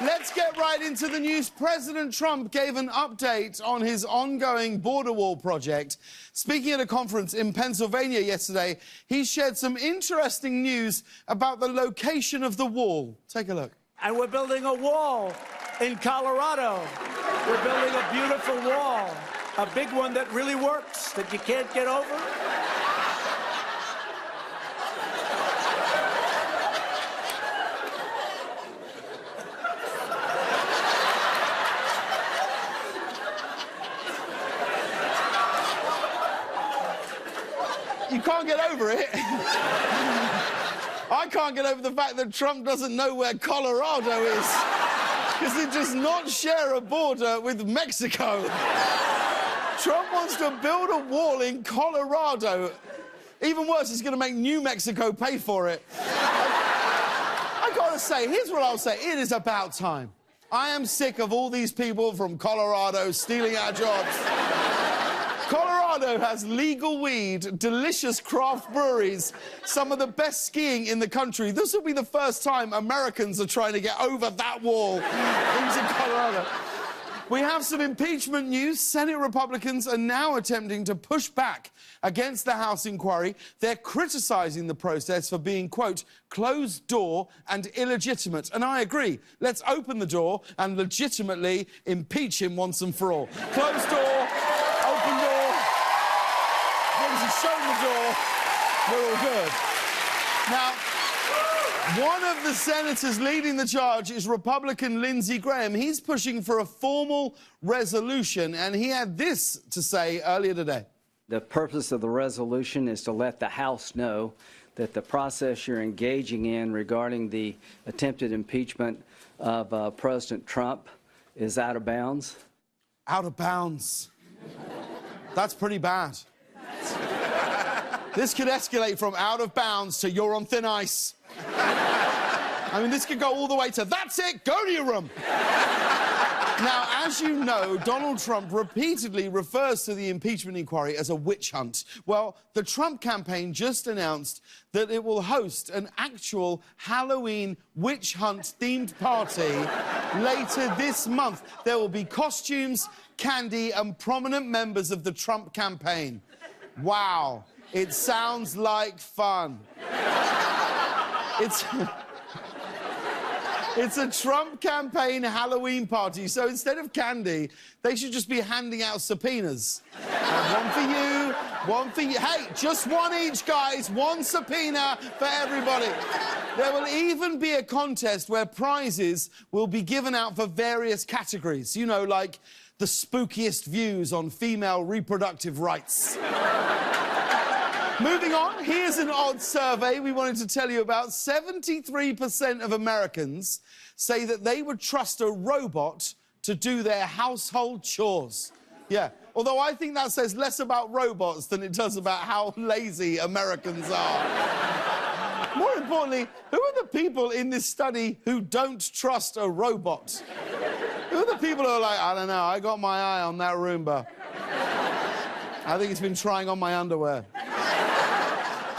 Let's get right into the news. President Trump gave an update on his ongoing border wall project. Speaking at a conference in Pennsylvania yesterday, he shared some interesting news about the location of the wall. Take a look. And we're building a wall in Colorado. We're building a beautiful wall, a big one that really works, that you can't get over. You can't get over it. I can't get over the fact that Trump doesn't know where Colorado is, because it does not share a border with Mexico. Trump wants to build a wall in Colorado. Even worse, he's going to make New Mexico pay for it. I gotta say, here's what I'll say. It is about time. I am sick of all these people from Colorado stealing our jobs. Colorado has legal weed, delicious craft breweries, some of the best skiing in the country. This will be the first time Americans are trying to get over that wall into Colorado. We have some impeachment news. Senate Republicans are now attempting to push back against the House inquiry. They're criticizing the process for being, quote, closed door and illegitimate. And I agree. Let's open the door and legitimately impeach him once and for all. Closed door, open door. Once he's shown the door, we're all good. Now, one of the senators leading the charge is Republican Lindsey Graham. He's pushing for a formal resolution, and he had this to say earlier today. The purpose of the resolution is to let the House know that the process you're engaging in regarding the attempted impeachment of President Trump is out of bounds. Out of bounds. That's pretty bad. This could escalate from out of bounds to you're on thin ice. I mean, this could go all the way to that's it, go to your room. Now, as you know, Donald Trump repeatedly refers to the impeachment inquiry as a witch hunt. Well, the Trump campaign just announced that it will host an actual Halloween witch hunt-themed party later this month. There will be costumes, candy, and prominent members of the Trump campaign. Wow, it sounds like fun. It's a Trump campaign Halloween party, so instead of candy, they should just be handing out subpoenas. One for you, one for you. Hey, just one each, guys. One subpoena for everybody. There will even be a contest where prizes will be given out for various categories. You know, like the spookiest views on female reproductive rights. Moving on, here's an odd survey we wanted to tell you about. 73% of Americans say that they would trust a robot to do their household chores. Yeah, although I think that says less about robots than it does about how lazy Americans are. More importantly, who are the people in this study who don't trust a robot? Who are the people who are like, I don't know, I got my eye on that Roomba. I think it's been trying on my underwear.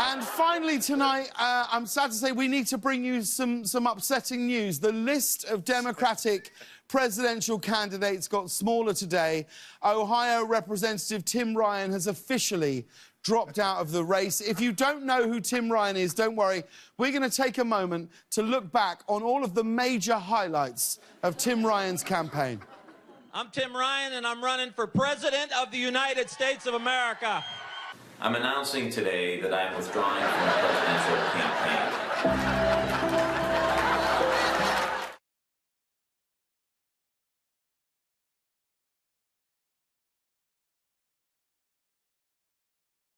And finally tonight, I'm sad to say we need to bring you some upsetting news. The list of Democratic presidential candidates got smaller today. Ohio Representative Tim Ryan has officially dropped out of the race. If you don't know who Tim Ryan is, don't worry. We're going to take a moment to look back on all of the major highlights of Tim Ryan's campaign. I'm Tim Ryan, and I'm running for President of the United States of America. I'm announcing today that I'm withdrawing from the presidential campaign.